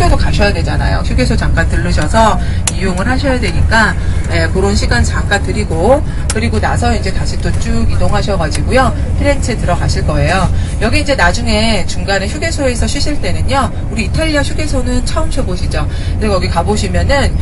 숙소도 가셔야 되잖아요. 휴게소 잠깐 들르셔서 이용을 하셔야 되니까 그런 시간 잠깐 드리고, 그리고 나서 이제 다시 또 쭉 이동하셔가지고요, 피렌체 들어가실 거예요. 여기 이제 나중에 중간에 휴게소에서 쉬실 때는요, 우리 이탈리아 휴게소는 처음 쉬어보시죠. 근데 거기 가보시면은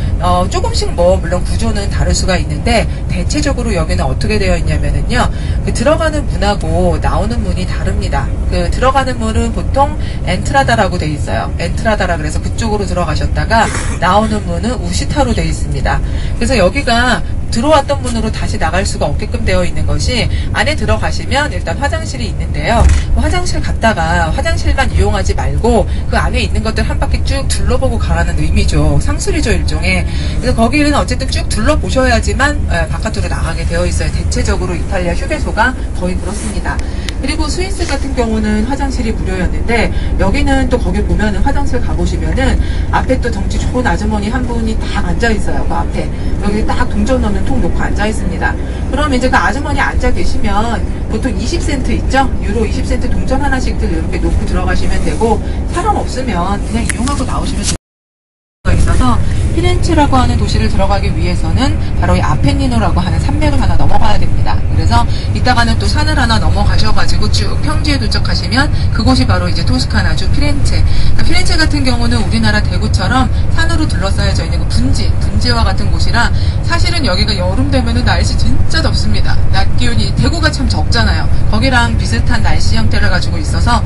조금씩 물론 구조는 다를 수가 있는데, 대체적으로 여기는 어떻게 되어 있냐면은요, 그 들어가는 문하고 나오는 문이 다릅니다. 그 들어가는 문은 보통 엔트라다라고 되어 있어요. 엔트라다라 그래서 그쪽으로 들어가셨다가, 나오는 문은 우시타로 되어 있습니다. 그래서 여기가 들어왔던 문으로 다시 나갈 수가 없게끔 되어 있는 것이, 안에 들어가시면 일단 화장실이 있는데요. 화장실 갔다가 화장실만 이용하지 말고 그 안에 있는 것들 한 바퀴 쭉 둘러보고 가라는 의미죠. 상술이죠, 일종의. 그래서 거기는 어쨌든 쭉 둘러보셔야지만 바깥으로 나가게 되어 있어요. 대체적으로 이탈리아 휴게소가 거의 그렇습니다. 그리고 스위스 같은 경우는 화장실이 무료였는데, 여기는 또 거기 보면은 화장실 가보시면은 앞에 또 덩치 좋은 아주머니 한 분이 딱 앉아 있어요. 그 앞에 여기 딱 동전 넣는 통 놓고 앉아 있습니다. 그럼 이제 그 아주머니 앉아 계시면 보통 20센트 있죠? 유로 20센트 동전 하나씩들 이렇게 놓고 들어가시면 되고, 사람 없으면 그냥 이용하고 나오시면 되는 있어서, 피렌체라고 하는 도시를 들어가기 위해서는 바로 이 아펜니노라고 하는 산맥을 하나 넘어가야 됩니다. 그래서 이따가는 또 산을 하나 넘어가셔가지고 쭉 평지에 도착하시면 그곳이 바로 이제 토스카나주 피렌체. 그러니까 피렌체 같은 경우는 우리나라 대구처럼 산으로 둘러싸여져 있는 그 분지와 같은 곳이라, 사실은 여기가 여름 되면은 날씨 진짜 덥습니다. 낮 기온이 대구가 참 적잖아요. 거기랑 비슷한 날씨 형태를 가지고 있어서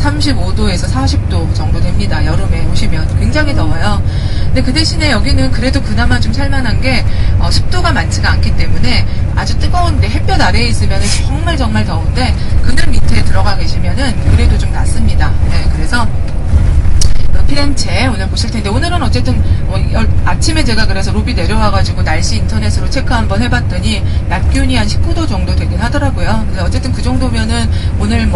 35도에서 40도 정도 됩니다. 여름에 오시면 굉장히 더워요. 근데 그 대신에 여기는 그래도 그나마 좀 살만한 게 습도가 많지가 않기 때문에 아주 뜨거운데, 햇볕 아래에 있으면 정말 더운데 그늘 밑에 들어가 계시면은 그래도 좀 낫습니다. 네, 그래서 피렌체 오늘 보실 텐데, 오늘은 어쨌든 아침에 제가 그래서 로비 내려와가지고 날씨 인터넷으로 체크 한번 해봤더니 낮 기온이 한 19도 정도 되긴 하더라고요. 그래서 어쨌든 그 정도면은 오늘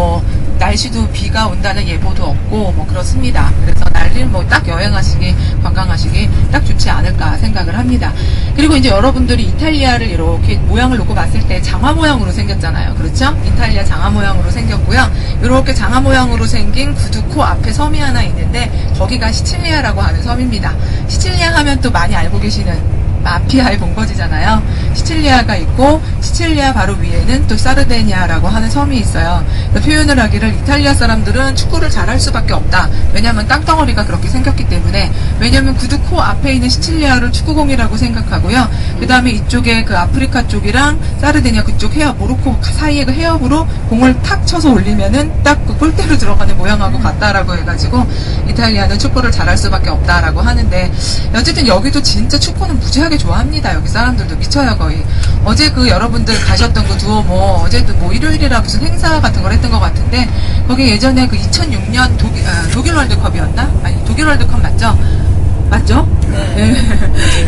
날씨도 비가 온다는 예보도 없고 그렇습니다. 그래서 날일 딱 여행하시기, 관광하시기 딱 좋지 않을까 생각을 합니다. 그리고 이제 여러분들이 이탈리아를 이렇게 모양을 놓고 봤을 때 장화 모양으로 생겼잖아요. 그렇죠? 이탈리아 장화 모양으로 생겼고요. 이렇게 장화 모양으로 생긴 구두 코 앞에 섬이 하나 있는데, 거기가 시칠리아라고 하는 섬입니다. 시칠리아 하면 또 많이 알고 계시는 마피아의 본거지잖아요. 시칠리아가 있고, 시칠리아 바로 위에는 또 사르데니아라고 하는 섬이 있어요. 표현을 하기를 이탈리아 사람들은 축구를 잘할 수밖에 없다. 왜냐하면 땅덩어리가 그렇게 생겼기 때문에. 왜냐하면 구두 코 앞에 있는 시칠리아를 축구공이라고 생각하고요. 그 다음에 이쪽에 그 아프리카 쪽이랑 사르데니아 그쪽 모로코 사이에 그 해협으로 공을 탁 쳐서 올리면은 딱 그 골대로 들어가는 모양하고 같다라고 해가지고 이탈리아는 축구를 잘할 수밖에 없다라고 하는데, 어쨌든 여기도 진짜 축구는 무지하게 좋아합니다. 여기 사람들도 미쳐요, 거의. 어제 여러분들 가셨던 그 두오모, 어제도 일요일이라 무슨 행사 같은 걸 했던 것 같은데, 거기 예전에 그 2006년 독일 월드컵이었나? 아니, 독일 월드컵 맞죠? 네.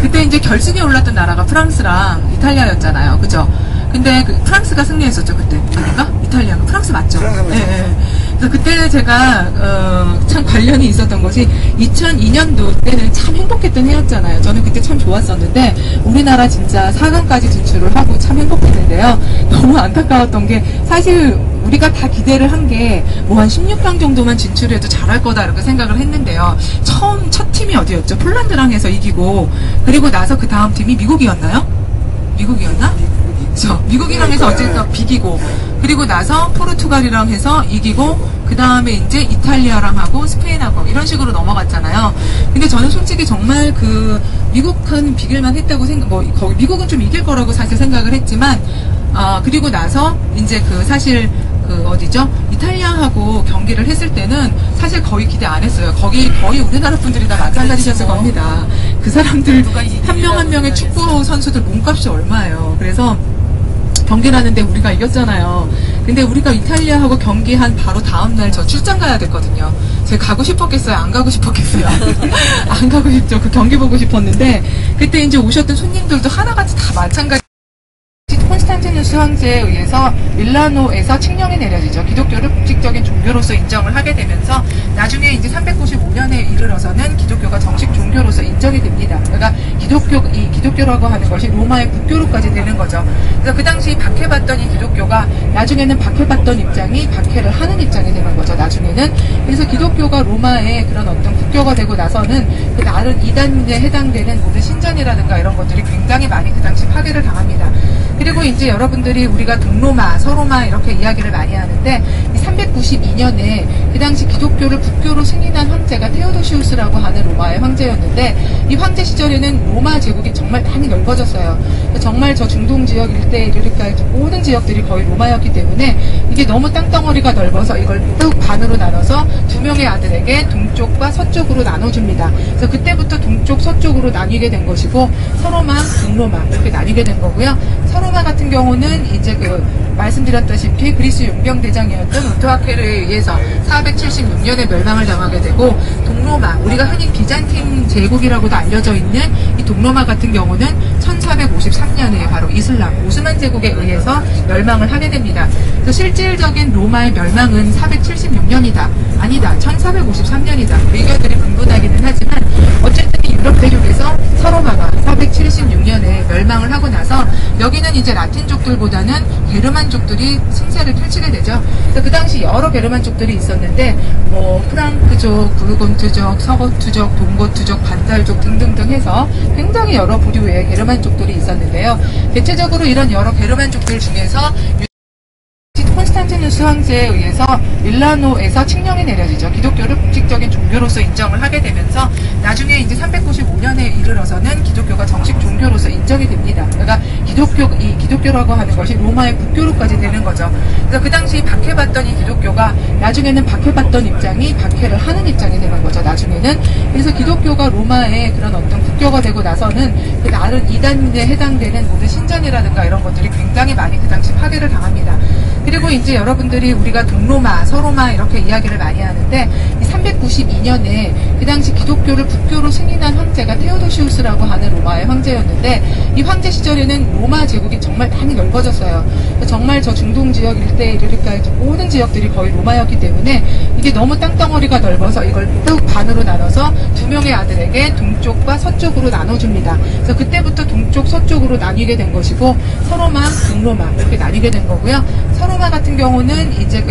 그때 이제 결승에 올랐던 나라가 프랑스랑 이탈리아였잖아요. 그죠? 근데 프랑스가 승리했었죠, 그때. 아닌가? 이탈리아가. 프랑스 맞죠? 네. 그래서 그때 제가 참 관련이 있었던 것이 2002년도 때는 참 행복했던 해였잖아요. 저는 그때 참 좋았었는데, 우리나라 진짜 4강까지 진출을 하고 참 행복했는데요. 너무 안타까웠던 게, 사실 우리가 다 기대를 한 게 한 16강 정도만 진출해도 잘할 거다 이렇게 생각을 했는데요. 첫 팀이 어디였죠? 폴란드랑 해서 이기고, 그리고 나서 그 다음 팀이 미국이었나요? 미국이었나? 그렇죠. 미국이랑 해서 어쨌든 비기고, 그리고 나서 포르투갈이랑 해서 이기고, 그 다음에 이제 이탈리아랑 하고 스페인하고 이런 식으로 넘어갔잖아요. 근데 저는 솔직히 정말 미국은 비길만 했다고 거기 미국은 좀 이길 거라고 사실 생각을 했지만, 그리고 나서 이제 사실 어디죠? 이탈리아하고 경기를 했을 때는 사실 거의 기대 안 했어요. 거의 우리나라 분들이 다 마찬가지셨을 겁니다. 그 사람들 한 명 한 명의 축구 선수들 몸값이 얼마예요. 그래를 경기를 하는데 우리가 이겼잖아요. 근데 우리가 이탈리아하고 경기한 바로 다음날 저 출장 가야 됐거든요. 제가 가고 싶었겠어요? 안 가고 싶었겠어요? 안 가고 싶죠. 그 경기 보고 싶었는데, 그때 이제 오셨던 손님들도 하나같이 다 마찬가지. 콘스탄티누스 황제에 의해서 밀라노에서 칙령이 내려지죠. 기독교를 공식적인 종교로서 인정을 하게 되면서 나중에 이제 395년에 이르러서는 기독교가 정식 종교로서 인정이 됩니다. 그러니까 기독교라고 하는 것이 로마의 국교로까지 되는 거죠. 그래서 그 당시 박해받던 이 기독교가 나중에는 박해받던 입장이 박해를 하는 입장이 되는 거죠. 나중에는. 그래서 기독교가 로마의 그런 어떤 국교가 되고 나서는 그 다른 이단에 해당되는 모든 신전이라든가 이런 것들이 굉장히 많이 그 당시 파괴를 당합니다. 그리고 이제 여러분들이 우리가 동로마, 서로마 이렇게 이야기를 많이 하는데 이 392년에 그 당시 기독교를 국교로 승인한 황제가 테오도시우스라고 하는 로마의 황제였는데 이 황제 시절에는 로마 제국이 정말 많이 넓어졌어요. 정말 저 중동 지역 일대에 이르기까지 모든 지역들이 거의 로마였기 때문에 이게 너무 땅덩어리가 넓어서 이걸 뚝 반으로 나눠서 두 명의 아들에게 동쪽과 서쪽으로 나눠줍니다. 그래서 그때부터 동쪽, 서쪽으로 나뉘게 된 것이고 서로마, 동로마 이렇게 나뉘게 된 거고요. 서로마 같은 경우는 이제 말씀드렸다시피 그리스 용병대장이었던 오토아케르에 의해서 476년에 멸망을 당하게 되고 동로마, 우리가 흔히 비잔틴 제국이라고도 알려져 있는 이 동로마 같은 경우는 1453년에 바로 이슬람, 오스만 제국에 의해서 멸망을 하게 됩니다. 그래서 실질적인 로마의 멸망은 476년이다. 아니다. 1453년이다. 의견들이 분분하기는 하지만 어쨌든 유럽 대륙에서 서로마가 476년에 멸망을 하고 나서 여기는 이제 라틴족들보다는 게르만족들이 승세를 펼치게 되죠. 그래서 그 당시 여러 게르만족들이 있었는데 뭐 프랑크족, 부르곤트족, 서고트족, 동고트족, 반달족 등등등 해서 굉장히 여러 부류의 게르만족들이 있었는데요. 대체적으로 이런 여러 게르만족들 중에서 콘스탄티누스 황제에 의해서 밀라노에서 칙령이 내려지죠. 기독교를 공식적인 종교로서 인정을 하게 되면서 나중에 이제 395년에 이르러서는 기독교가 정식 종교로서 인정이 됩니다. 그러니까 기독교라고 하는 것이 로마의 국교로까지 되는 거죠. 그래서 그 당시 박해받던 이 기독교가 나중에는 박해받던 입장이 박해를 하는 입장이 되는 거죠. 나중에는. 그래서 기독교가 로마의 그런 어떤 국교가 되고 나서는 그 다른 이단에 해당되는 모든 신전이라든가 이런 것들이 굉장히 많이 그 당시 파괴를 당합니다. 그리고 이제 여러분들이 우리가 동로마, 서로마 이렇게 이야기를 많이 하는데 이 392년에 그 당시 기독교를 국교로 승인한 황제가 테오도시우스라고 하는 로마의 황제였는데 이 황제 시절에는 로마 제국이 정말 많이 넓어졌어요. 정말 저 중동 지역 일대에 이르기까지 모든 지역들이 거의 로마였기 때문에 이게 너무 땅덩어리가 넓어서 이걸 뚝 반으로 나눠서 두 명의 아들에게 동쪽과 서쪽으로 나눠줍니다. 그래서 그때부터 동쪽, 서쪽으로 나뉘게 된 것이고 서로마, 동로마 이렇게 나뉘게 된 거고요. 서로마 같은 경우는 이제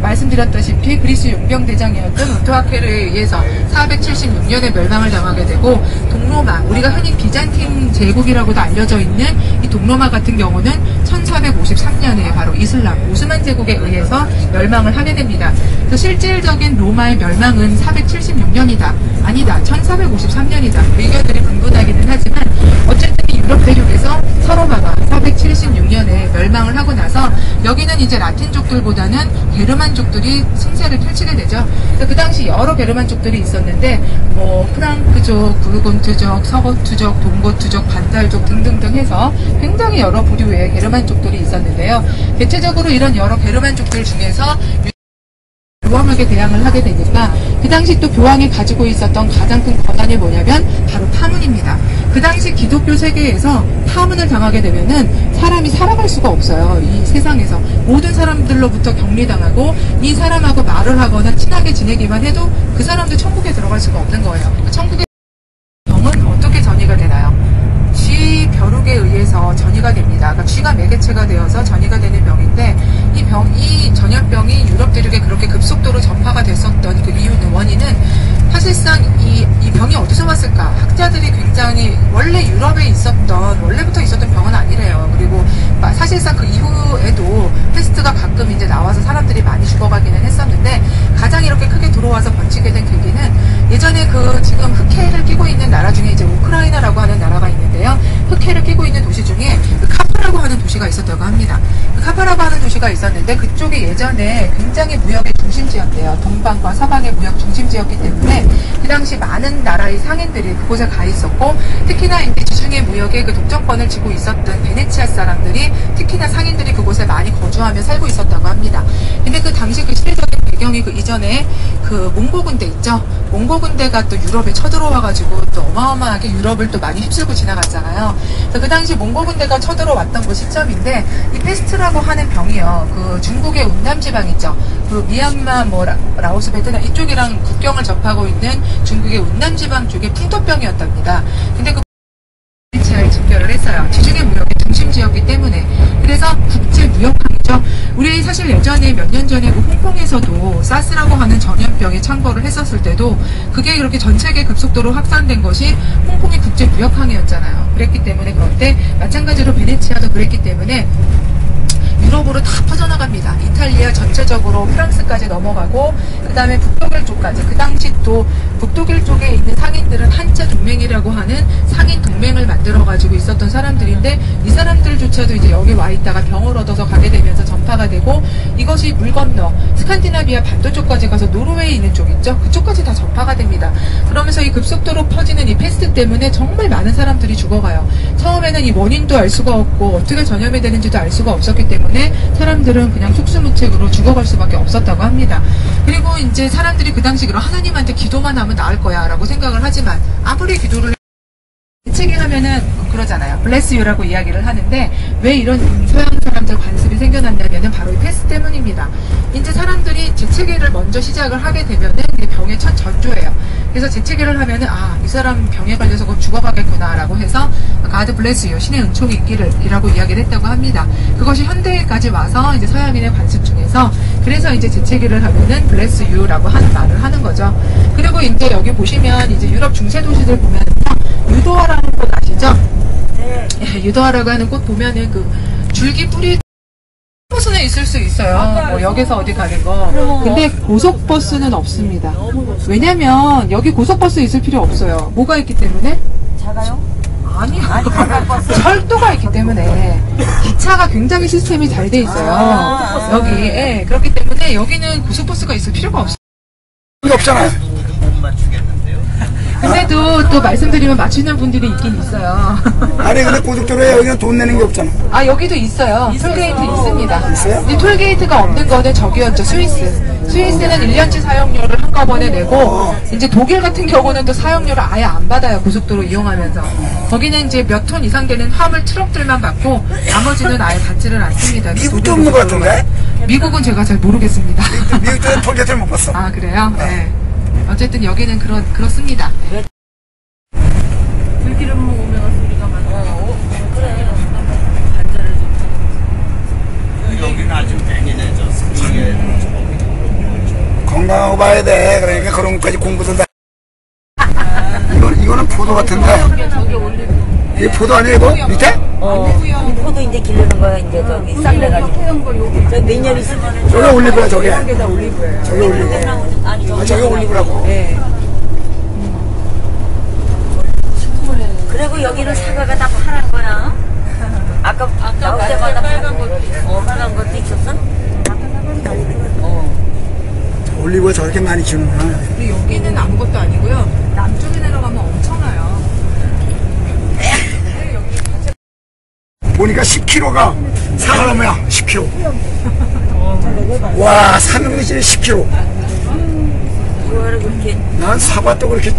말씀드렸다시피 그리스 용병대장이었던 오토아케르에 의해서 476년에 멸망을 당하게 되고 동로마, 우리가 흔히 비잔틴 제국이라고도 알려져 있는 이 동로마 같은 경우는 1453년에 바로 이슬람, 오스만 제국에 의해서 멸망을 하게 됩니다. 그래서 실질적인 로마의 멸망은 476년이다. 아니다. 1453년이다. 의견들이 분분하기는 하지만 어쨌든 유럽 대륙에서 서로마가 476년에 멸망을 하고 나서 여기는 이제 라틴족들보다는 게르만족들이 승세를 펼치게 되죠. 그 당시 여러 게르만족들이 있었는데 뭐 프랑크족, 부르곤트족, 서고트족, 동고트족, 반달족 등등등 해서 굉장히 여러 부류의 게르만족들이 있었는데요. 대체적으로 이런 여러 게르만족들 중에서 교황에게 대항을 하게 되니까 그 당시 또 교황이 가지고 있었던 가장 큰 권한이 뭐냐면 바로 파문입니다. 그 당시 기독교 세계에서 파문을 당하게 되면은 사람이 살아갈 수가 없어요. 이 세상에서 모든 사람들로부터 격리당하고 이 사람하고 말을 하거나 친하게 지내기만 해도 그 사람도 천국에 들어갈 수가 없는 거예요. 천국의 병은 어떻게 전이가 되나요? 쥐 벼룩에 의해서 전이가 됩니다. 그러니까 쥐가 매개체가 되어서 전이가 되는 병인데 이 전염병이 유럽 대륙에 그렇게 급속도로 전파가 됐었던 그 이유는 원인은 사실상 이 병이 어디서 왔을까? 학자들이 굉장히 원래부터 있었던 병은 아니래요. 그리고 사실상 그 이후에도 패스트가 가끔 이제 나와서 사람들이 많이 죽어가기는 했었는데 가장 이렇게 크게 들어와서 번지게 된 계기는 예전에 지금 흑해를 끼고 있는 나라 중에 이제 우크라이나라고 하는 나라가 있는데요. 흑해를 끼고 있는 도시 중에 카프라고 하는 도시가 있었다고 합니다. 카프라고 하는 도시가 있었는데 그쪽이 예전에 굉장히 무역의 중심지였대요. 동방과 서방의 무역 중심지였기 때문에 그 당시 많은 나라의 상인들이 그곳에 가 있었고 특히나 이제 지중해 무역의 그 독점권을 쥐고 있었던 베네치아 사람들이 특히나 상인들이 그곳에 많이 거주하며 살고 있었다고 합니다. 근데 그 당시 그 시대적인 배경이 그 이전에 그 몽고 군대 있죠? 몽고 군대가 또 유럽에 쳐들어와가지고 또 어마어마하게 유럽을 또 많이 휩쓸고 지나갔잖아요. 그래서 그 당시 몽고 군대가 쳐들어왔던 그 시점인데 이 페스트라고 하는 병이요. 그 중국의 운남 지방 있죠? 그 미얀마, 뭐 라오스, 베트남 이쪽이랑 국경을 접하고 있는 중국의 운남 지방 쪽의 풍토병이었답니다. 근데 그 지하에 집결을 했어요. 지중해 무역의 중심 지역이기 때문에. 그래서 국제 무역항이죠. 우리 사실 예전에 몇 년 전에 그 홍콩에서도 사스라고 하는 전염병에 창궐을 했었을 때도 그게 그렇게 전 세계 급속도로 확산된 것이 홍콩이 국제 무역항이었잖아요. 그랬기 때문에 그런데 마찬가지로 베네치아도 그랬기 때문에 유럽으로 다 퍼져나갑니다. 이탈리아 전체적으로 프랑스까지 넘어가고 그 다음에 북독일 쪽까지. 그 당시 또 북독일 쪽에 있는 상인들은 한자 동맹이라고 하는 상인 동맹을 만들어가지고 있었던 사람들인데 이 사람들조차도 이제 여기 와 있다가 병을 얻어서 가게 되면서 전파가 되고 이것이 물 건너 스칸디나비아 반도 쪽까지 가서 노르웨이 있는 쪽 있죠? 그쪽까지 다 전파가 됩니다. 그러면서 이 급속도로 퍼지는 이 패스트 때문에 정말 많은 사람들이 죽어가요. 처음에는 이 원인도 알 수가 없고 어떻게 전염이 되는지도 알 수가 없었기 때문에 사람들은 그냥 속수무책으로 죽어갈 수밖에 없었다고 합니다. 그리고 이제 사람들이 그 당시 그런 하나님한테 기도만 하면 나을 거야 라고 생각을 하지만 아무리 기도를 책에 하면은 그러잖아요. 블레스 유라고 이야기를 하는데 왜 이런 서양 사람들 관습이 생겨났냐면은 바로 이 패스 때문입니다. 이제 사람들이 재채기를 먼저 시작을 하게 되면은 병의 첫 전조예요. 그래서 재채기를 하면은 이 사람 병에 걸려서 곧 죽어가겠구나 라고 해서 가드 블레스 유, 신의 은총이 있기를 이라고 이야기를 했다고 합니다. 그것이 현대까지 와서 이제 서양인의 관습 중에서 그래서 이제 재채기를 하면은 블레스 유라고 하는 말을 하는 거죠. 그리고 이제 여기 보시면 이제 유럽 중세 도시들 보면 유도화라는 꽃 아시죠? 네. 유도화라고 하는 꽃 보면은 그 줄기 뿌리 버스는 있을 수 있어요. 뭐 역에서 어디 가는 거. 근데 고속버스는 없습니다. 왜냐면 여기 고속버스 있을 필요 없어요. 뭐가 있기 때문에? 작아요? 아니요. 철도가 있기 때문에 기차가 굉장히 시스템이 잘 돼 있어요. 여기. 예. 그렇기 때문에 여기는 고속버스가 있을 필요가 없어요. 없잖아요. 근데도 또 말씀드리면 맞추는 분들이 있긴 있어요. 아니 근데 고속도로에 여기는 돈 내는 게 없잖아. 여기도 있어요. 톨게이트 있습니다. 있어요? 근데 톨게이트가 없는 거는 저기였죠. 스위스. 스위스는 1년치 사용료를 한꺼번에 내고 이제 독일 같은 경우는 또 사용료를 아예 안 받아요. 고속도로 이용하면서. 거기는 이제 몇 톤 이상 되는 화물 트럭들만 받고 나머지는 아예 받지를 않습니다. 미국도 없는 것 같은데? 미국은 제가 잘 모르겠습니다. 미국도 톨게이트를 못 봤어. 그래요? 네. 어쨌든 여기는 그렇습니다. 들기름 먹으면 소리가 많아. 그래. 관절을 좀. 여기는 아주 맹이네, 저 스키에. 건강하고 봐야 돼. 그러니까 그런 것까지 공부도 다. 이거는 포도 같은데. 저기 올리브. 이게 포도 아니에요, 이거? 밑에? 포도 이제 기르는 거야, 이제 저기 싹내가지고. 저 몇 년 있으면. 저게 올리브야, 저게. 이게 다 올리브예요. 저게 올리브. 아니, 저게 올리브라고. 네. 그리고 여기는 사과가 다 파란 거야. 아까 나올 때마다 빨간 것도 있어. 빨간 것도 있었어? 올리브가 저렇게 많이 키우는구나. 근데 여기는 아무것도 아니고요. 남쪽에 내려가면 엄청나요. 보니까 10kg가 사과나무야. 10kg. 와, 산음이지 10kg. 뭐하러 그렇게. 난 사과도 그렇게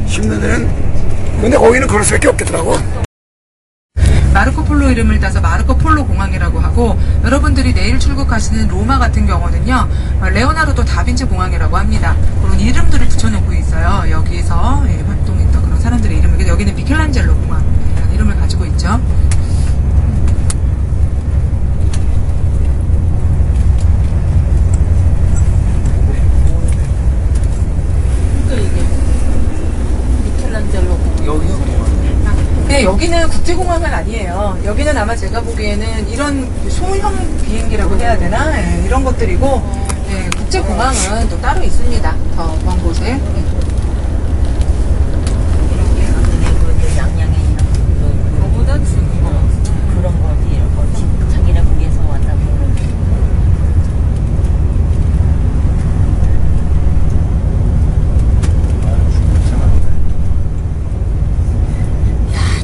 심는 데는, 근데 거기는 그럴 수밖에 없겠더라고. 마르코 폴로 이름을 따서 마르코 폴로 공항이라고 하고, 여러분들이 내일 출국하시는 로마 같은 경우는요, 레오나르도 다빈치 공항이라고 합니다. 그런 이름들을 붙여놓고 있어요. 여기서 활동했던 그런 사람들의 이름을. 여기는 미켈란젤로 공항이라는 이름을 가지고 있죠. 근데 여기는 국제공항은 아니에요. 여기는 아마 제가 보기에는 이런 소형 비행기라고 해야 되나? 이런 것들이고, 국제공항은 또 따로 있습니다. 더 먼 곳에. 양양에 있는 그거보다 그런 거지. 이런 거 자기네 거기에서 왔다고.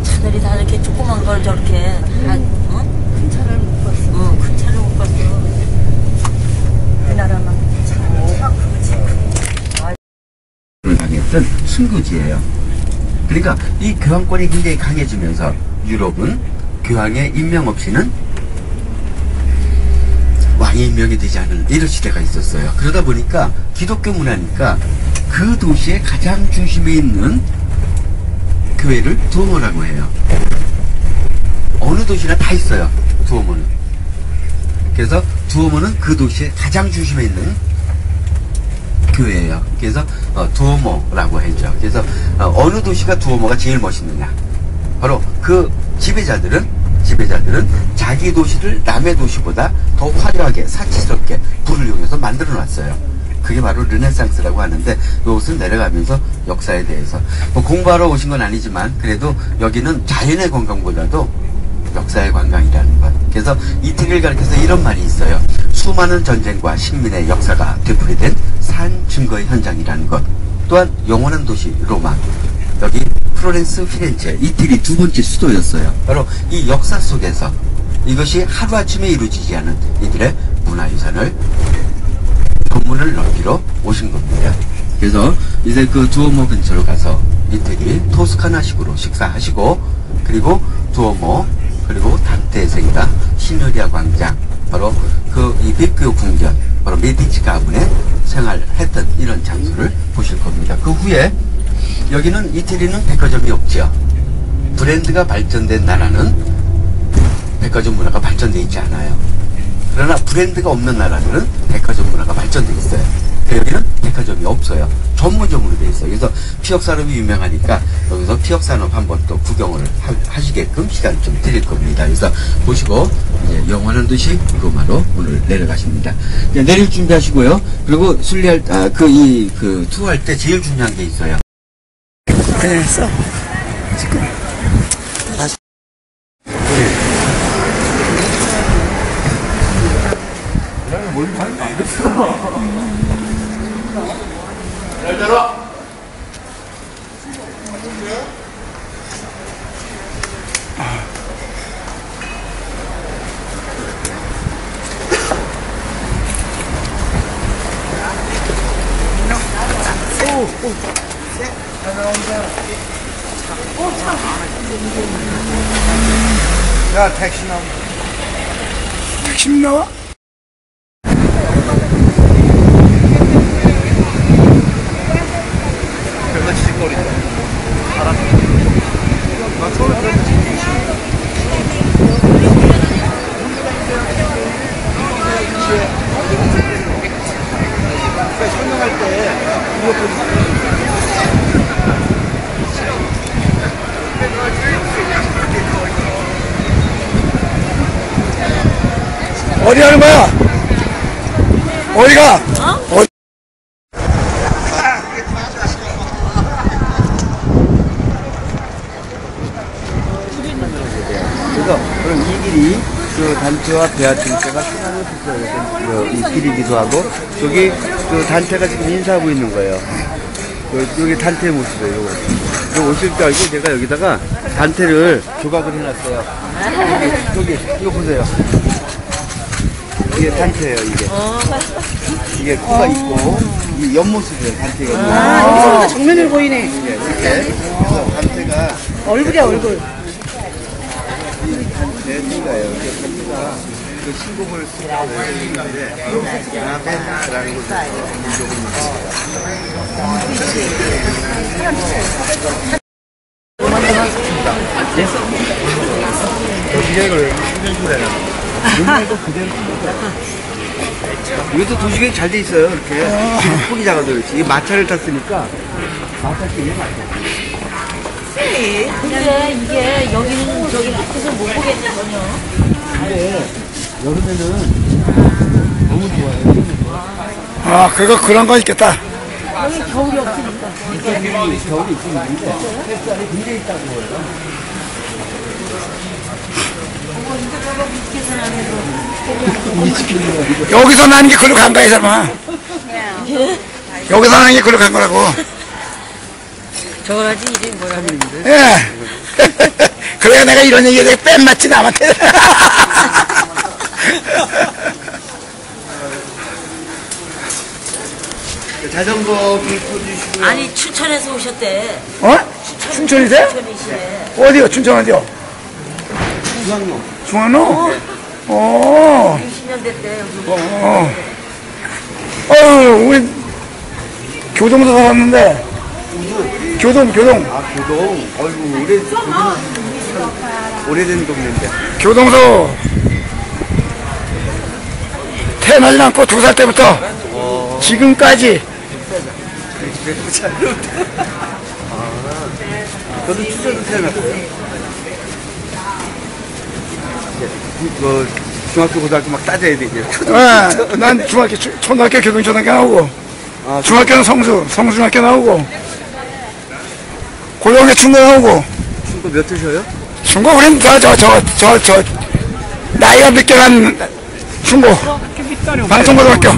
차들이 다 이렇게 조그만 걸 저렇게 큰 차를 못 봤어. 큰 차를 못 봤어. 우리나라만 차가 크지. 것은 순교지예요. 그러니까 이 교황권이 굉장히 강해지면서 유럽은 교황의 임명 없이는 왕이 임명이 되지 않은 이런 시대가 있었어요. 그러다 보니까 기독교 문화니까 그 도시의 가장 중심에 있는 교회를 두오모라고 해요. 어느 도시나 다 있어요, 두오모는. 그래서 두오모는 그 도시의 가장 중심에 있는 교회예요. 그래서 두오모라고 했죠. 그래서 어느 도시가 두오모가 제일 멋있느냐, 바로 그 지배자들은 자기 도시를 남의 도시보다 더 화려하게 사치스럽게 불을 이용해서 만들어 놨어요. 그게 바로 르네상스라고 하는데, 이것은 내려가면서 역사에 대해서 공부하러 오신 건 아니지만 그래도 여기는 자연의 관광보다도 역사의 관광이라는 것. 그래서 이태리를 가리켜서 이런 말이 있어요. 수많은 전쟁과 식민의 역사가 되풀이된 산 증거의 현장이라는 것. 또한 영원한 도시 로마, 여기 플로렌스, 피렌체, 이태리 두 번째 수도였어요. 바로 이 역사 속에서 이것이 하루아침에 이루어지지 않은 이들의 문화유산을 견문을 넓히러 오신 겁니다. 그래서 이제 그 두오모 근처로 가서 이태리 토스카나식으로 식사하시고, 그리고 두오모, 그리고 단테의 생가, 시누리아 광장, 바로 그 이 베큐오 궁전, 바로 메디치 가문에 생활했던 이런 장소를 보실 겁니다. 그 후에 여기는 이태리는 백화점이 없지요. 브랜드가 발전된 나라는 백화점 문화가 발전되어 있지 않아요. 그러나 브랜드가 없는 나라들은 백화점 문화가 발전되어 있어요. 여기는 백화점이 없어요. 전문점으로 되어 있어요. 그래서 피혁산업이 유명하니까 여기서 피혁산업 한번 또 구경을 하시게끔 시간 좀 드릴 겁니다. 그래서 보시고 이제 영원한 도시 로마로 오늘 내려가십니다. 내릴 준비하시고요. 그리고 순례할 그 투어할 때 제일 중요한 게 있어요. 그냥 했어. 지금. 다시. 뭘 하는 거 아니겠어. 잘 들어. 야, 택시 나와. 택시 나와? 별로 지직거리죠. 알았어. 나 서울 그래도 설명할 때 어디 가는 거야? 어디 가? 어디? 그래서 그럼 이 길이 그 단체와 베아트리스가 신앙을 붙여야 이 길이기도 하고, 저기 그 단체가 지금 인사하고 있는 거예요. 여기 단체의 모습이에요. 이거 오실 줄 알고 제가 여기다가 단체를 조각을 해놨어요. 여기 이거 보세요. 이게 단체예요. 이게 코가 있고 이 옆모습이에요. 단체가. 여기서부터 정면을 보이네. 이렇게. 그래서 단체가 얼굴이야, 얼굴. 네, 친가예요. 단체가 그 신곡을 쓰는데 아멘이라는 곳에서 이것도 도시계획 잘 돼 있어요. 이렇게 폭이 작아도 그렇지. 이게 마차를 탔으니까 마차 끼면 근데 이게 여기는 저기 밑에서 못 보겠네 전혀. 근데 여름에는 너무 좋아요. 아, 그런 거 있겠다. 여기 겨울이 없으니까. 겨울이 있긴 있는데 햇살이 굉장히 따가워요. 여기서 나는 게 그걸로 간 거야, 이 사람아. 여기서 나는 게 그걸로 간 거라고. 저걸 하지 이름이 뭐야? 예. 그래야 내가 이런 얘기에 대해 뺀 맞지, 남한테. 자전거 빌고 주시고요. 아니 춘천에서 오셨대. 어? 춘천이세요? 춘천이시네. 어디요? 춘천 어디요? 중앙로. 중앙로? 어. 20년 됐대 여기. 우리 교동서 살았는데. 교동. 아, 교동. 어이구, 오래된 동네인데. 교동서 태어나지 않고 2살 때부터 지금까지. 그래도 잘. 저도 추천도 태어났어요. 그 중학교, 고등학교 막 따져야 되죠. 난 중학교, 초등학교, 교동초등학교 나오고, 중학교는 성수중학교 나오고, 고등학교 중고 나오고. 중고 몇 회셔요? 중고 우린 나이가 늦게 간 중고 방송고등학교.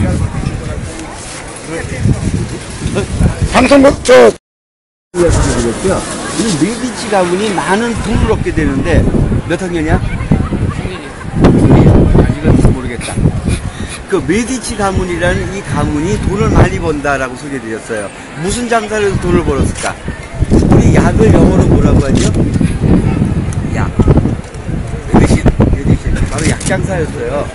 모르겠고요. 이 메디치 가문이 많은 돈을 얻게 되는데 몇 학년이야? 이건 모르겠다. 그 메디치 가문이라는 이 가문이 돈을 많이 번다라고 소개해드렸어요. 무슨 장사를 해서 돈을 벌었을까? 우리 약을 영어로 뭐라고 하죠? 약. 메디시. 바로 약 장사였어요.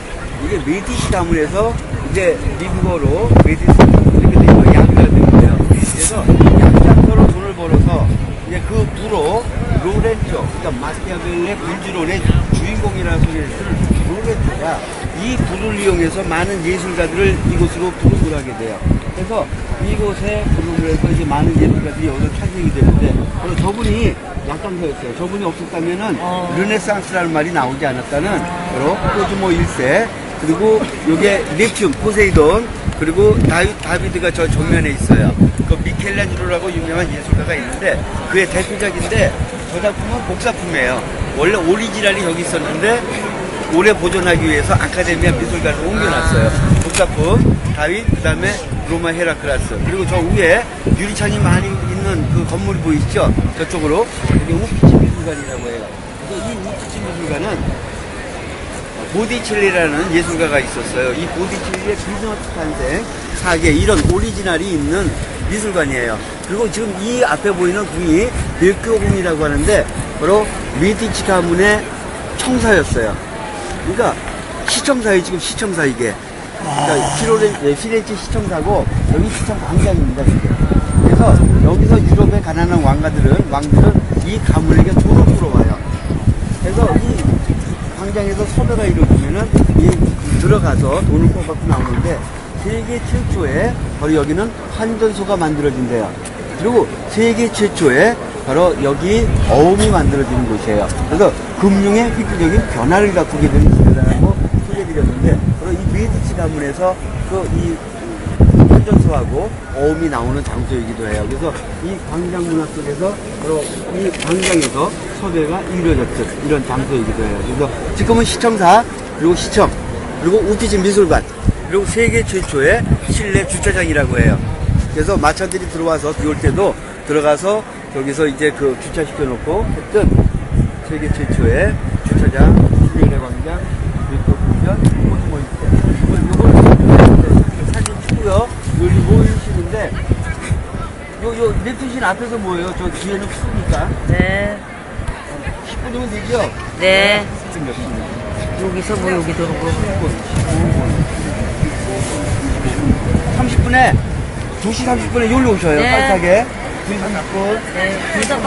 이게 메디치 가문에서 이제 미국어로 메디치 이렇게 되면 약을 된 거예요. 그래서 약장사로 돈을 벌어서 이제 그 부로 로렌조, 그러니까 마키아벨레 불주론의 주인공이라는 소개를 로렌조가 이 부를 이용해서 많은 예술가들을 이곳으로 부르고 하게 돼요. 그래서 이곳에 부르고 해서 이제 많은 예술가들이 여기서 탄생이 되는데 바로 저분이 약장사였어요. 저분이 없었다면은 르네상스라는 말이 나오지 않았다는 바로 코즈모 1세 그리고 요게 넵튠, 포세이돈 그리고 다비드가 저 정면에 있어요. 그 미켈란젤로라고 유명한 예술가가 있는데 그의 대표작인데 저 작품은 복사품이에요. 원래 오리지널이 여기 있었는데 오래 보존하기 위해서 아카데미아 미술관으로 옮겨놨어요. 복사품, 다윗, 그 다음에 로마 헤라클라스. 그리고 저 위에 유리창이 많이 있는 그 건물이 보이시죠? 저쪽으로. 이게 우피치 미술관이라고 해요. 그래서 이 우피치 미술관은 보디첼리라는 예술가가 있었어요. 이 보디첼리의 비즈너스 탄생, 사계 이런 오리지널이 있는 미술관이에요. 그리고 지금 이 앞에 보이는 궁이 벨교궁이라고 하는데 바로 메디치 가문의 청사였어요. 그러니까 시청사예요. 지금 시청사 이게. 그러니까 피렌체 시청사고 여기 시청 광장입니다. 이게. 그래서 여기서 유럽의 가난한 왕들은 이 가문에게 돈을 풀어와요. 그래서 이 광장에서 섭외가 이루어지면은 들어가서 돈을 뽑아갖고 나오는데 세계 최초의 바로 여기는 환전소가 만들어진대요. 그리고 세계 최초의 바로 여기 어음이 만들어지는 곳이에요. 그래서 금융의 획기적인 변화를 가꾸게 된 시대라고 소개해드렸는데 바로 이 메디치 가문에서 이 환전소하고 어음이 나오는 장소이기도 해요. 그래서 이 광장 문화 속에서 바로 이 광장에서 섭외가 이루어졌던 이런 장소이기도 해요. 그래서 지금은 시청사, 그리고 시청, 그리고 우피치 미술관, 그리고 세계 최초의 실내 주차장이라고 해요. 그래서 마차들이 들어와서 비 올 때도 들어가서 여기서 이제 그 주차시켜 놓고 했던 세계 최초의 주차장, 실내 광장, 그리고 공연, 코스모 있대. 요걸 사진 찍고요. 여기 모이시는데 요 넵튠신 앞에서 뭐예요? 저 뒤에는 추우니까. 네. 10분이면 되죠? 네. 지금 몇 분이요? 여기서 뭐 여기 들어오고. 30분에 2시 30분에 여기로 오셔요. 네. 빠르게. 2시 30분. 네. 불사빠.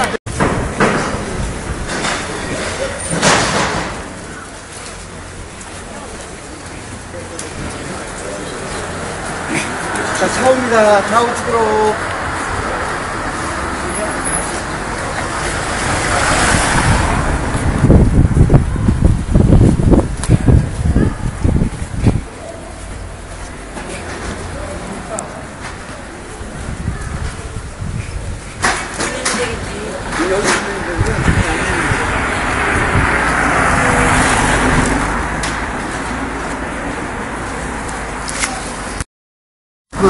자, 차옵니다. 좌우측으로.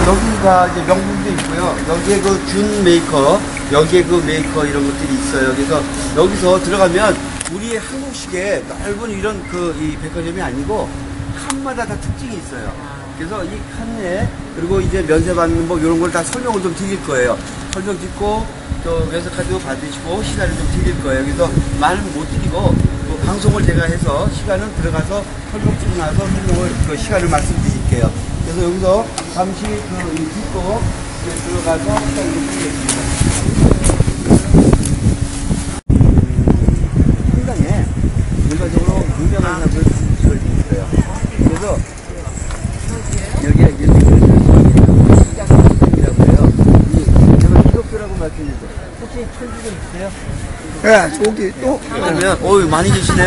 여기가 이제 명품도 있고요. 여기에 그 준 메이커, 여기에 그 메이커 이런 것들이 있어요. 그래서 여기서 들어가면 우리 한국식의 넓은 이런 이 백화점이 아니고 칸마다 다 특징이 있어요. 그래서 이 칸에 그리고 이제 면세 받는 법 이런 걸 다 설명을 좀 드릴 거예요. 설명 듣고 또 면세카드 받으시고 시간을 좀 드릴 거예요. 그래서 말은 못 드리고 또 방송을 제가 해서 시간은 들어가서 설명 찍고 나서 설명을 그 시간을 말씀드릴게요. 그래서 여기서 잠시 그 듣고 들어가서 설명을 드리겠습니다. 상당히 일반적으로 유명한 사람들 지을 수 있어요. 그래서 여기에 이제 시장이라고 해요. 제가 기독교라고 말씀드렸어요. 혹시 천지 좀 주세요? 예, 저기 또 그러면 많이 주시네.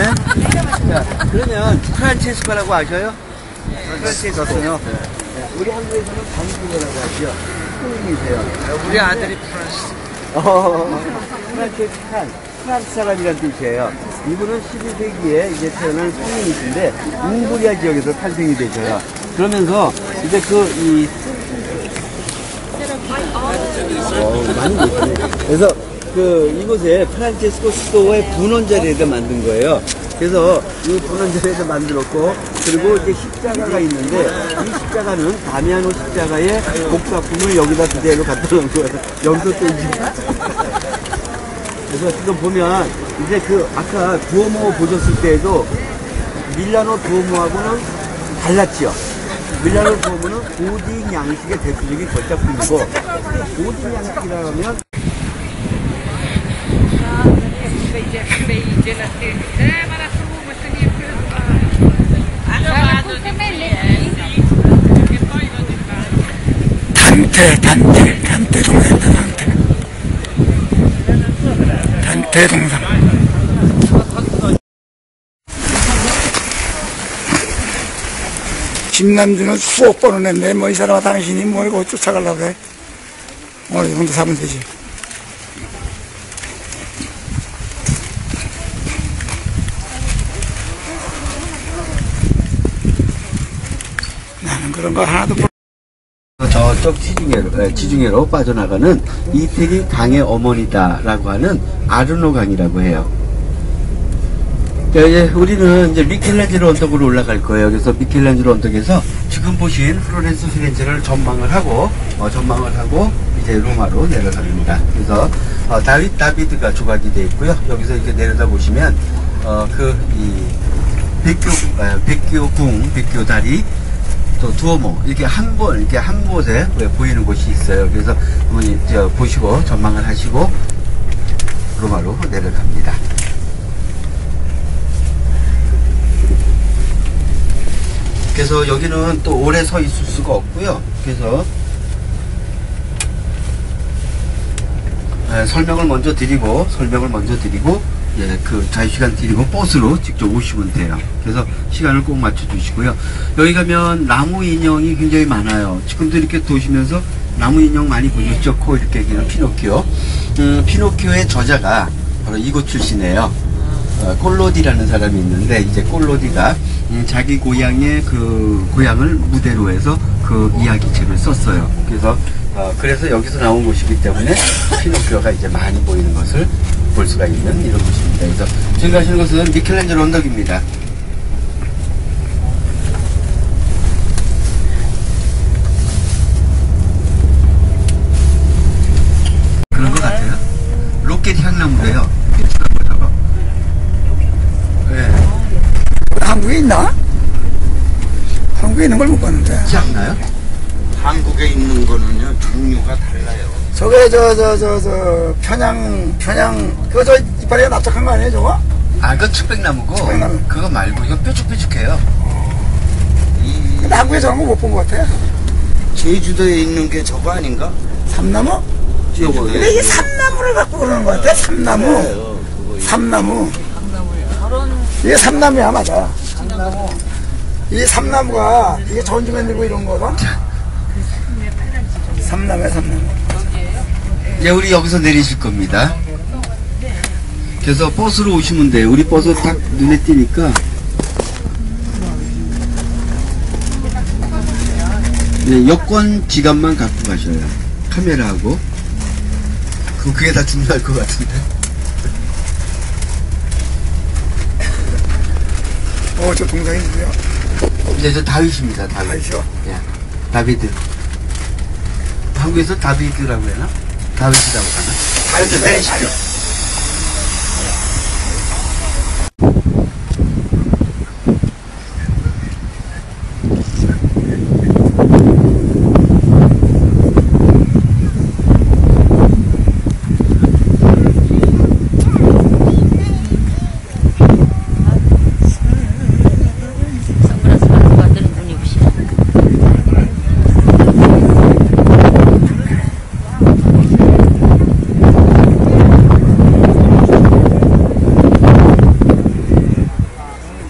자, 그러면 프란체스코라고 아셔요? 프란체스코요. 우리 한국에서는 방주라고 하죠. 스님이세요. 우리 아들이 프란체스칸, 프랑스 사람이라는 뜻이에요. 이분은 12세기에 이제 태어난 성인이신데 웅부리아 지역에서 탄생이 되셔요. 그러면서 이제 많이 계시네. 그래서 이곳에 프란체스코 수도의 분원자리에다 만든 거예요. 그래서 이 분원자리에다 만들었고, 그리고 이제 십자가가 있는데, 이 십자가는 다미아노 십자가의 복사품을 여기다 그대로 갖다 놓은 거예요. 여기서 또 이제. 그래서 지금 보면, 이제 아까 두오모 보셨을 때에도 밀라노 두오모하고는 달랐죠. 밀라노 두오모는 고딕 양식의 대표적인 걸작품이고, 고딕 양식이라고 하면, 단테 동상이다, 단테 동상. 김남주는 수억 번을 냈네. 뭐 이 사람아 당신이 뭘 이거 쫓아가려고 해. 오늘 정도 사면 되지. 나는 그런 거 하나도 저쪽 지중해로 빠져나가는 이태리 강의 어머니다라고 하는 아르노 강이라고 해요. 이제 우리는 이제 미켈란젤로 언덕으로 올라갈 거예요. 그래서 미켈란젤로 언덕에서 지금 보신 플로렌스 피렌체를 전망을 하고 이제 로마로 내려갑니다. 그래서 다비드가 조각이 되어 있고요. 여기서 이렇게 내려다 보시면 백교 다리, 또 두오모 이렇게 한 곳에 보이는 곳이 있어요. 그래서 보시고 전망을 하시고 로마로 내려갑니다. 그래서 여기는 또 오래 서 있을 수가 없고요. 그래서 설명을 먼저 드리고 자유시간 드리고 버스로 직접 오시면 돼요. 그래서 시간을 꼭 맞춰주시고요. 여기 가면 나무 인형이 굉장히 많아요. 지금도 이렇게 도시면서 나무 인형 많이 보셨죠? 코 이렇게 기는 피노키오. 피노키오의 저자가 바로 이곳 출신이에요. 꼴로디라는 사람이 있는데, 이제 꼴로디가 자기 고향의 고향을 무대로 해서 이야기책을 썼어요. 그래서 여기서 나온 곳이기 때문에 피노키오가 이제 많이 보이는 것을 볼 수가 있는 이런 곳입니다. 그래서 지금 가시는 것은 미켈란젤로 언덕입니다. 그런 것 같아요. 로켓 향나무래요. 네. 한국에 있나? 한국에 있는 걸 못 봤는데. 그렇지 않나요? 한국에 있는 거는요 종류가 달라요. 저게 편양 그거 이빨에 납작한 거 아니에요 저거? 그거 측백나무고 측백나무. 그거 말고 이거 뾰족뾰족해요. 근데 한국에 저런 거 못 본 것 같아. 제주도에 있는 게 저거 아닌가? 삼나무? 제주도에. 근데 이게 삼나무를 갖고 그러는 것 같아. 삼나무. 이게 삼나무야 맞아. 이 삼나무가 이게 전주 만들고 이런 거다. 삼나무야 삼나무. 이제 우리 여기서 내리실 겁니다. 그래서 버스로 오시면 돼요. 우리 버스 딱 눈에 띄니까. 네, 여권 지갑만 갖고 가셔요. 카메라하고. 그게 다 중요할 것 같은데. 저 동상이 있네요. 이제 저 다윗입니다. 다윗. 다윗이요? 예. 다비드. 한국에서 다비드라고 해나? 다윗이라고 하나? 다윗 내리시죠. 선글라스 갖고 왔더니 눈이 부시네.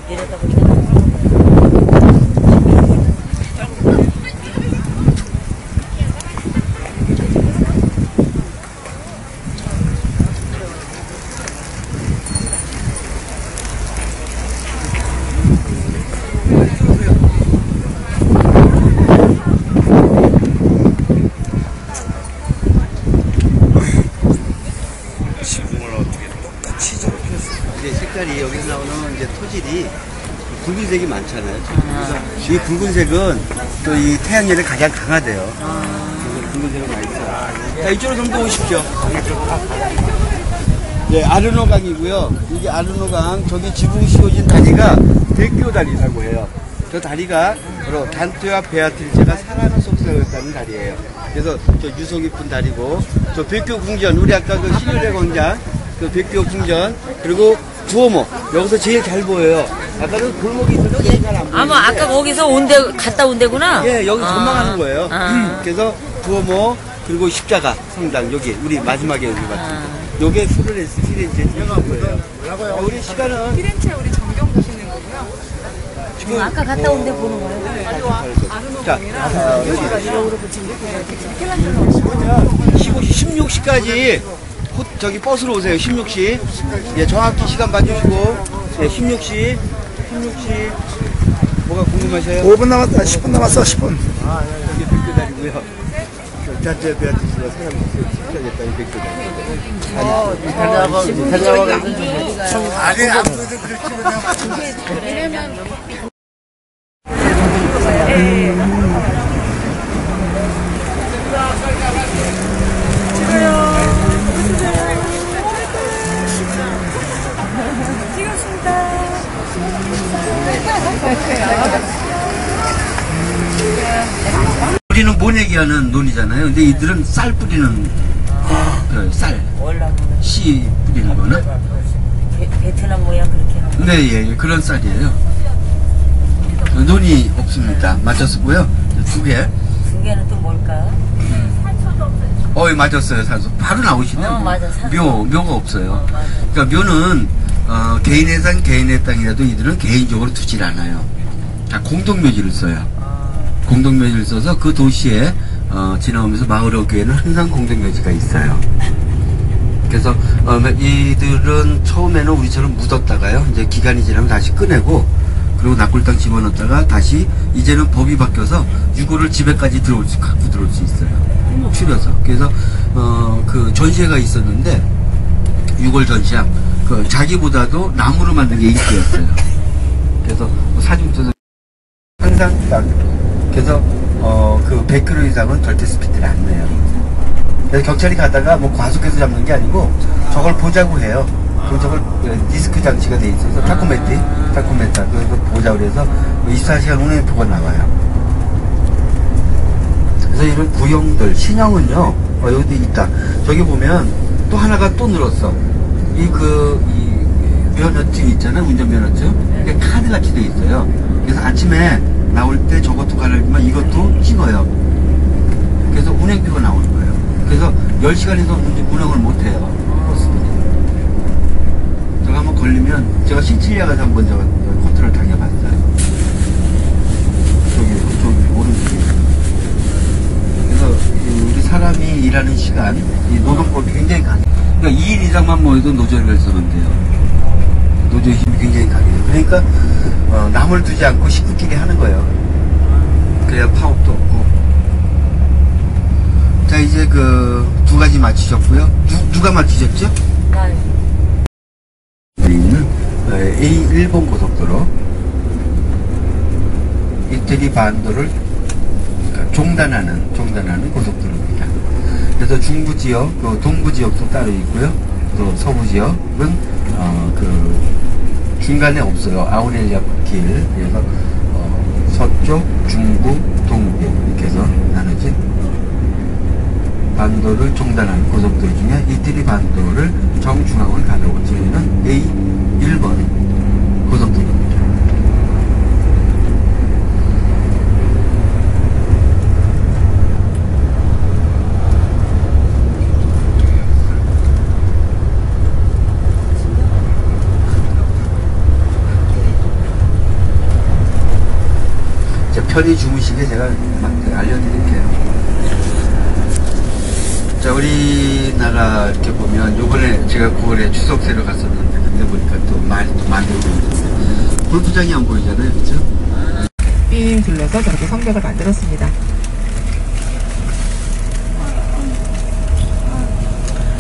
이러다 보니까 이제 색깔이 여기서 나오는 이제 토질이 붉은색이 많잖아요. 이 붉은색은 또 이 태양열에 가장 강하대요. 그래서 붉은색을 많이 써요. 자, 이쪽으로 좀 더 오십시오. 네, 아르노강이고요. 이게 아르노강, 저기 지붕 씌워진 다리가 백교 다리라고 해요. 저 다리가 바로 단테와 베아트리체가 사랑을 속삭였다는 다리예요. 그래서 저 유서 깊은 다리고, 저 백교 궁전, 우리 아까 그 신유래 광장, 그 백교 궁전, 그리고 두오모, 여기서 제일 잘 보여요. 아까는 골목이 있어서 제일 잘 안 보여요. 아마 아까 거기서 갔다 온 데구나. 예, 여기 전망하는 거예요. 아. 그래서 두오모, 그리고 십자가 성당, 여기, 우리 마지막에 여기 봤죠. 요게 플로렌스, 피렌체 지나간 거예요. 우리 시간은. 피렌체 우리 정경 보시는 거고요. 지금 아까 갔다 온 데 보는 거예요. 자, 16시까지 저기 버스로 오세요. 16시. 예, 정확히 시간 봐주시고. 예, 16시. 뭐가 궁금하세요? 5분 남았다. 10분 남았어. 10분. 아, 여기 백교다리고요. 단테 베아트리스가 사람이 식사겠다, 이 백교다리. 아니, 아무래도 그렇게 그냥. 우리는 모내기하는 논이잖아요. 근데 이들은 쌀 뿌리는, 쌀, 씨 뿌리는 거나? 베트남 모양 그렇게 하고. 네, 예, 예, 그런 쌀이에요. 논이 없습니다. 맞췄고요. 두 개. 두 개는 또 뭘까? 맞았어요, 산소. 바로 나오시네요. 맞아, 산소. 묘가 없어요. 맞아. 그러니까 묘는, 개인의 산, 개인의 땅이라도 이들은 개인적으로 두질 않아요. 다 공동묘지를 써요. 공동묘지를 써서 그 도시에, 지나오면서 마을 어귀에는 항상 공동묘지가 있어요. 그래서, 이들은 처음에는 우리처럼 묻었다가요, 이제 기간이 지나면 다시 꺼내고, 그리고 낙골당 집어넣었다가 다시, 이제는 법이 바뀌어서 유골을 집에까지 갖고 들어올 수 있어요. 추려서. 그래서, 그 전시회가 있었는데, 유골 전시장, 자기보다도 나무로 만든 게 인기였어요. 그래서, 사진 찍어서 항상 딱, 그래서, 그 100km 이상은 절대 스피드를 안 내요. 그래서 경찰이 가다가 뭐 과속해서 잡는 게 아니고, 저걸 보자고 해요. 그럼 저걸 디스크 장치가 돼 있어서 타코메타 그래서 보자고 해서 24시간 운행표가 나와요. 그래서 이런 구형들, 신형은요, 여기도 있다. 저기 보면 또 하나가 또 늘었어. 이 면허증 있잖아요, 운전면허증. 이게 카드 같이 돼 있어요. 그래서 아침에 나올 때 저것도 갈아주면 이것도 찍어요. 그래서 운행표가 나오는 거예요. 그래서 10시간에서 운행을 못 해요. 제가 한번 걸리면, 제가 시칠리아 가서 한번 제가 컨트롤 당해봤어요. 저기, 오른쪽에. 그래서 우리 사람이 일하는 시간, 이 노동법이 굉장히 강해요. 그러니까 2일 이상만 모여도 노조를 쓰면 돼요. 노조 힘이 굉장히 강해요. 그러니까, 남을 두지 않고 식구끼리 하는 거예요. 그래야 파업도 없고. 자, 이제 두 가지 맞추셨고요. 누가 맞추셨죠? 있는 A1번 고속도로. 이태리 반도를 종단하는 고속도로입니다. 그래서 중부 지역, 그 동부 지역도 따로 있고요. 또 서부 지역은 그 중간에 없어요. 아우렐리아 길. 그래서 서쪽, 중부, 동부 이렇게 해서 나눠진 반도를 종단하는 고속도로 중에 이태리 반도를 정중앙을 가다고 저희는 A1번 고속도로입니다. 편히 주무시게 제가 알려드릴게요. 자, 우리나라 이렇게 보면 요번에 제가 9월에 추석새로 갔었는데 근데 보니까 또 만들고 있는데 골프장이 안 보이잖아요, 그렇죠? 삥 둘러서 저렇게 성벽을 만들었습니다.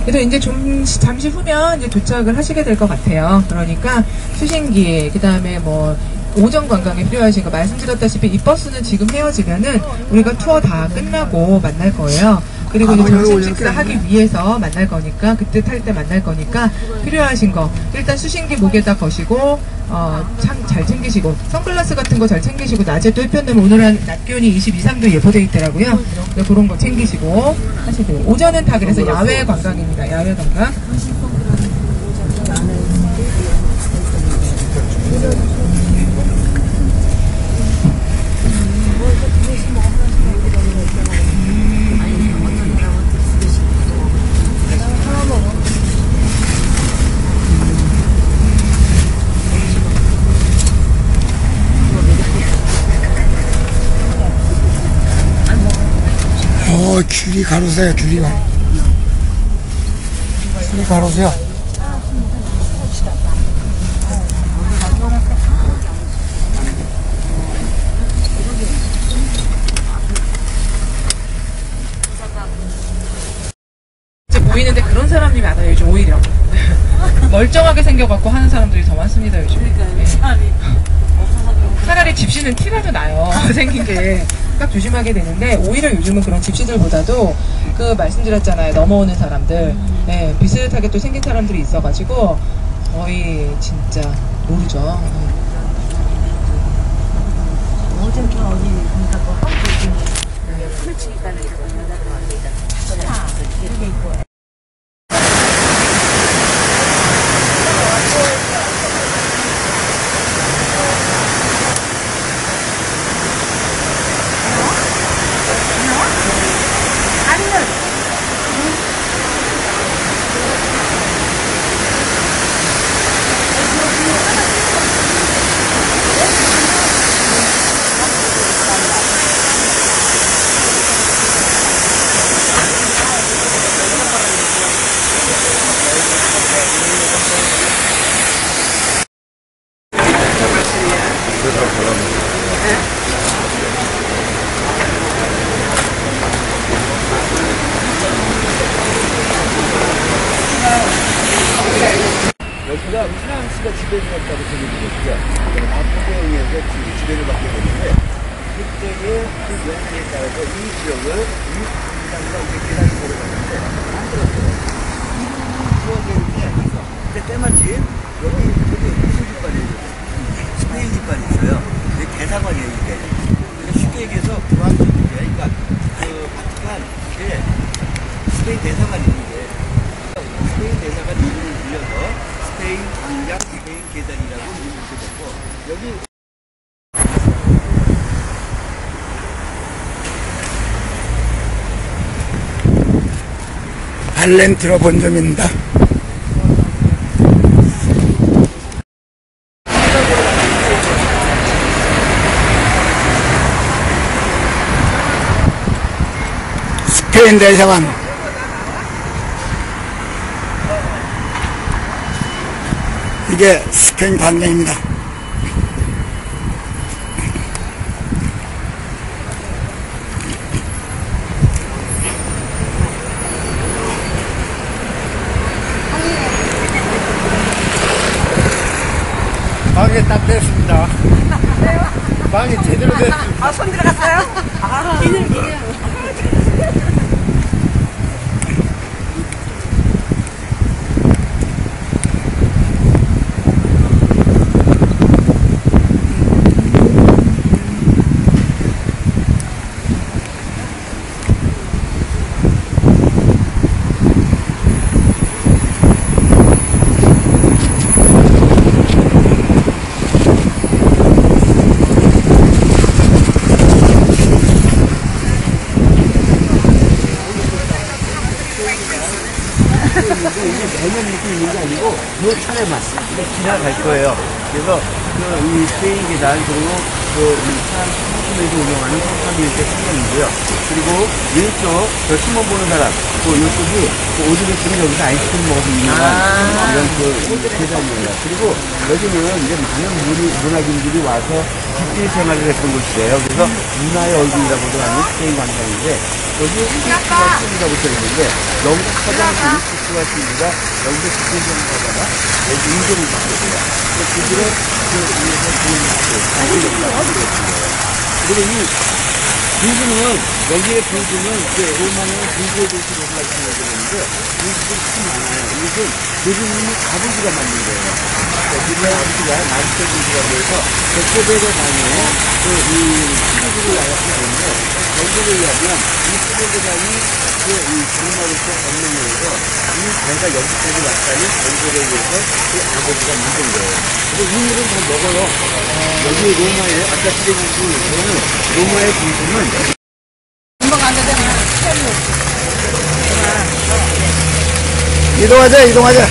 그래서 이제 좀 잠시 후면 이제 도착을 하시게 될 것 같아요. 그러니까 수신기, 그 다음에 뭐 오전 관광에 필요하신 거 말씀드렸다시피 이 버스는 지금 헤어지면은 우리가 투어 다 끝나고 만날 거예요. 그리고 이제 점심 식사 하기 위해서 만날 거니까 그때 탈 때 만날 거니까 필요하신 거 일단 수신기 목에다 거시고 잘 챙기시고 선글라스 같은 거 잘 챙기시고 낮에 또 햇볕 내면 오늘은 낮 기온이 22, 3도 예보돼 있더라고요. 그런 거 챙기시고 하시고요. 오전은 다 그래서 야외 관광입니다. 야외 관광. 귤이 가로세요, 귤이 가로세요. 이제 보이는데 그런 사람이 많아요, 요즘 오히려. 멀쩡하게 생겨갖고 하는 사람들이 더 많습니다, 요즘. 차라리 집시는 티라도 나요. 생긴 게. 딱 조심하게 되는데 오히려 요즘은 그런 집시들보다도 그 말씀드렸잖아요. 넘어오는 사람들 네, 비슷하게 또 생긴 사람들이 있어가지고 거의 진짜 모르죠. 어저께 어디 보니까 그 한국 중에 풀치기 가는 여자들 왔습니다. 이렇게 있고. 여기가 프랑스가 지배를 했다고 들리거든요. 남북에 의해서 지배를 받게 되는데 그때의 그 연세에 따라서 이 지역을 이 공장과 계단이 걸어갔는데 만들었어요. 이 부분이 주어지는 게 있어. 근데 때마침 여기 무슨 깃발이 있어요? 스페인 깃발이 있어요. 이게 대사관이에요, 이게. 그러니까 쉽게 얘기해서 프랑스 그러니까 그 바티칸에 스페인 대사관이 있는데 스페인 대사관 이름을 빌려서 스페인 광장, 스페인 계단이라고 이름을 붙였고 여기 발렌티노 본점입니다. 스페인 대사관 이게 스페인 광장입니다. 방에 딱 됐습니다. 빵이 제대로 돼. 아, 손 들어갔어요? 아, 개념 느낌 있는 게 아니고 요 차례만 지나갈 거예요. 그래서 이 스페인 계단 그리고 이산 상품에서 운영하는 성산비일대 풍경이고요. 그리고 왼쪽 저 신문 보는 사람 이쪽이 오드레스는 여기서 아이스크림 먹어서 유명한 이런 계단이에요. 그리고 여기는 이제 많은 문화인들이 와서 집필 생활을 했던 곳이에요. 그래서 문화의 얼굴이라고도 하는 스페인 광장인데 여기 스위스가 춤이라고 써있는데 영국 화장실이 스위스가 춤이가 영국 집필 생활을 하다가 여기 인도를 바뀌었어요. 그들은 그리고 이 불교는 여기에 불교는 이제 로마는 불교의 도시로 말씀을 드렸는데 불교는 참 많아요. 이것은 교주님이 아버지가 만든 거예요. 교주님의 아버지가 나리테 불교라고 해서 백제대로 다녀요. 이 시대들을 알았는데 여기에 의하면 이 시대대장이 이 정말로서 건너면서 이 배가 여기까지 왔다는 전설에 의해서 그 아버지가 만든 거예요. 그리고 이 물은 다 먹어요. 여기 로마의 아까 시대국수는 로마의 중심은 이동하자, 이동하자.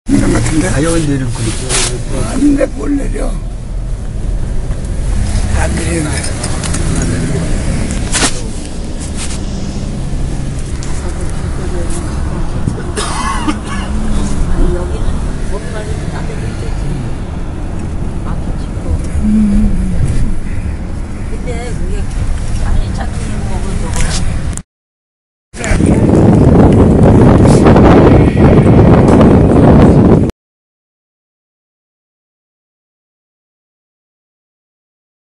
이런 것 같은데? 자연들은 아닌데 뭘 내려. 안 내리는데.